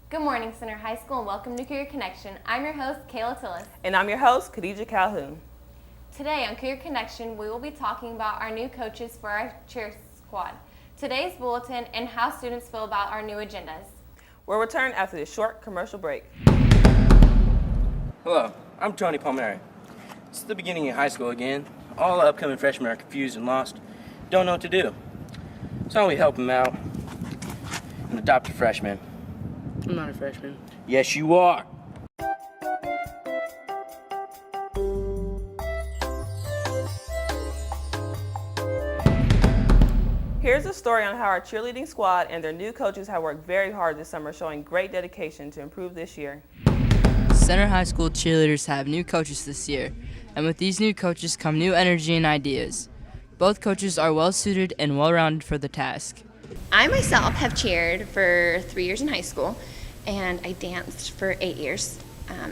Good morning, Center High School, and welcome to Cougar Connection. I'm your host, Kayla Tillis. And I'm your host, Khadijah Calhoun. Today on Cougar Connection, we will be talking about our new coaches for our cheer squad, today's bulletin, and how students feel about our new agendas. We'll return after this short commercial break. Hello, I'm Tony Palmieri. It's the beginning of high school again. All the upcoming freshmen are confused and lost, don't know what to do. So we help them out and adopt a freshman. I'm not a freshman. Yes, you are. Here's a story on how our cheerleading squad and their new coaches have worked very hard this summer, showing great dedication to improve this year. Center High School cheerleaders have new coaches this year, and with these new coaches come new energy and ideas. Both coaches are well suited and well rounded for the task. I myself have cheered for 3 years in high school, and I danced for 8 years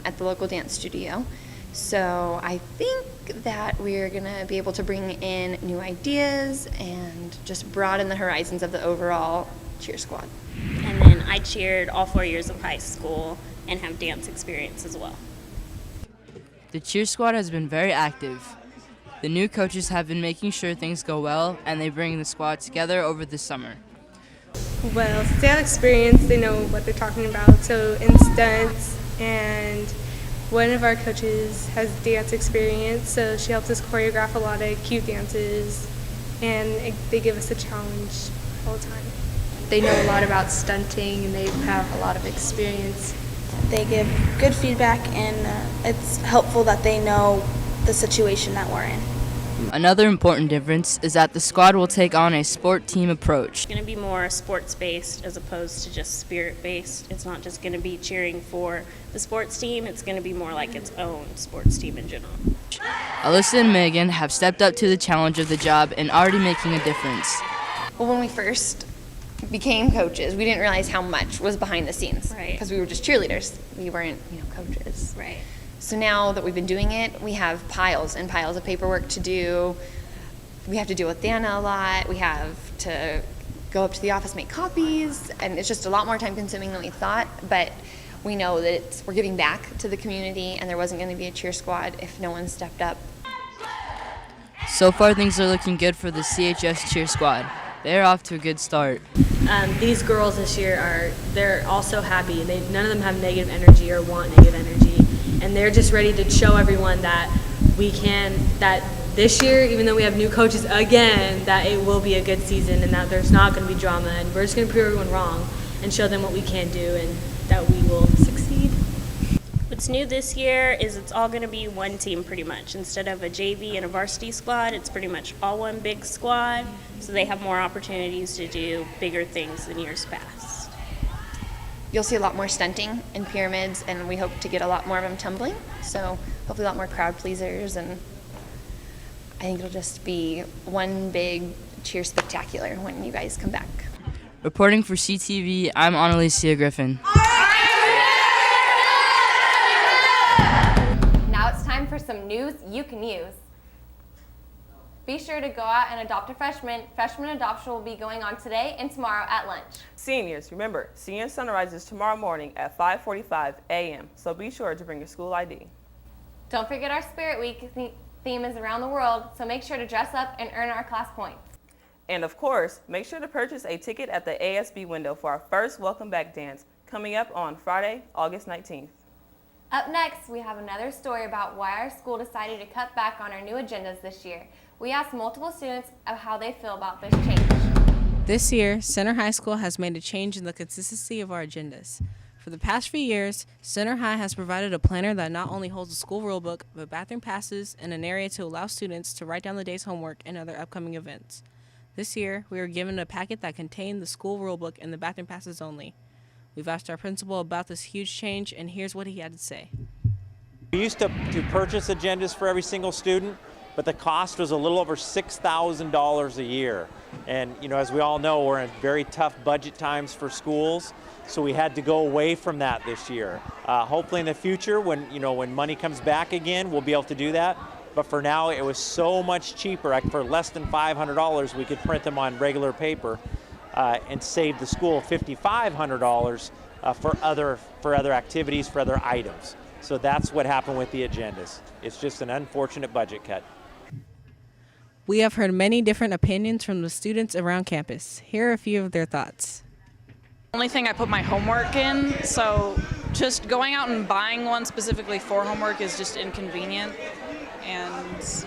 at the local dance studio. So I think that we're going to be able to bring in new ideas and just broaden the horizons of the overall cheer squad. And then I cheered all 4 years of high school and have dance experience as well. The cheer squad has been very active. The new coaches have been making sure things go well, and they bring the squad together over the summer. Well, since they have experience, they know what they're talking about. So in stunts, and one of our coaches has dance experience, so she helps us choreograph a lot of cute dances, and they give us a challenge all the time. They know a lot about stunting, and they have a lot of experience. They give good feedback, and it's helpful that they know the situation that we're in. Another important difference is that the squad will take on a sport team approach. It's going to be more sports-based as opposed to just spirit-based. It's not just going to be cheering for the sports team. It's going to be more like its own sports team in general. Alyssa and Megan have stepped up to the challenge of the job and already making a difference. Well, when we first became coaches, we didn't realize how much was behind the scenes. Right. Because we were just cheerleaders. We weren't, coaches. Right. So now that we've been doing it, we have piles and piles of paperwork to do. We have to deal with Dana a lot. We have to go up to the office, make copies, and it's just a lot more time consuming than we thought. But we know that we're giving back to the community, and there wasn't going to be a cheer squad if no one stepped up. So far, things are looking good for the CHS cheer squad. They're off to a good start. These girls this year they're all so happy. None of them have negative energy or want negative energy. And they're just ready to show everyone that that this year, even though we have new coaches again, that it will be a good season and that there's not going to be drama. And we're just going to prove everyone wrong and show them what we can do and that we will succeed. What's new this year is it's all going to be one team pretty much. Instead of a JV and a varsity squad, it's pretty much all one big squad. So they have more opportunities to do bigger things than years past. You'll see a lot more stunting and pyramids, and we hope to get a lot more of them tumbling. So hopefully a lot more crowd pleasers, and I think it'll just be one big cheer spectacular when you guys come back. Reporting for CTV, I'm Annalicia Griffin. Now it's time for some news you can use. Be sure to go out and adopt a freshman. Freshman adoption will be going on today and tomorrow at lunch. Seniors, remember, senior sunrise is tomorrow morning at 5:45 a.m., so be sure to bring your school ID. Don't forget our Spirit Week theme is around the world, so make sure to dress up and earn our class points. And of course, make sure to purchase a ticket at the ASB window for our first Welcome Back dance coming up on Friday, August 19th. Up next, we have another story about why our school decided to cut back on our new agendas this year. We asked multiple students of how they feel about this change. This year, Center High School has made a change in the consistency of our agendas. For the past few years, Center High has provided a planner that not only holds a school rulebook, but bathroom passes and an area to allow students to write down the day's homework and other upcoming events. This year, we were given a packet that contained the school rulebook and the bathroom passes only. We've asked our principal about this huge change, and here's what he had to say. We used to purchase agendas for every single student, but the cost was a little over $6,000 a year. And as we all know, we're in very tough budget times for schools, so we had to go away from that this year. Hopefully in the future, when money comes back again, we'll be able to do that. But for now, it was so much cheaper. For less than $500, we could print them on regular paper. and saved the school $5,500 for other activities, for other items. So that's what happened with the agendas. It's just an unfortunate budget cut. We have heard many different opinions from the students around campus. Here are a few of their thoughts. Only thing I put my homework in, so just going out and buying one specifically for homework is just inconvenient. And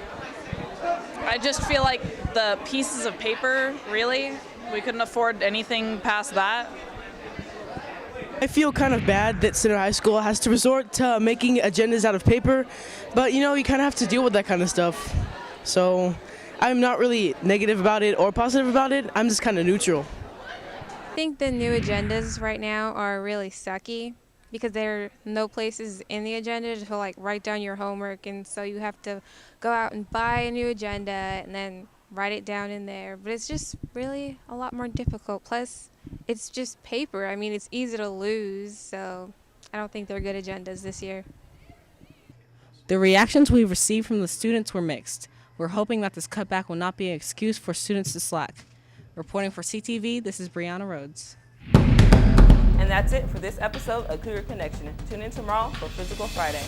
I just feel like the pieces of paper, really, we couldn't afford anything past that. I feel kind of bad that Center High School has to resort to making agendas out of paper, but you kind of have to deal with that kind of stuff. So I'm not really negative about it or positive about it. I'm just kind of neutral. I think the new agendas right now are really sucky because there are no places in the agenda to write down your homework, and so you have to go out and buy a new agenda and then write it down in there. But it's just really a lot more difficult. Plus, it's just paper. I mean, it's easy to lose, so I don't think they're good agendas this year. The reactions we received from the students were mixed. We're hoping that this cutback will not be an excuse for students to slack. Reporting for CTV, this is Brianna Rhodes. And that's it for this episode of Cougar Connection. Tune in tomorrow for Physical Friday.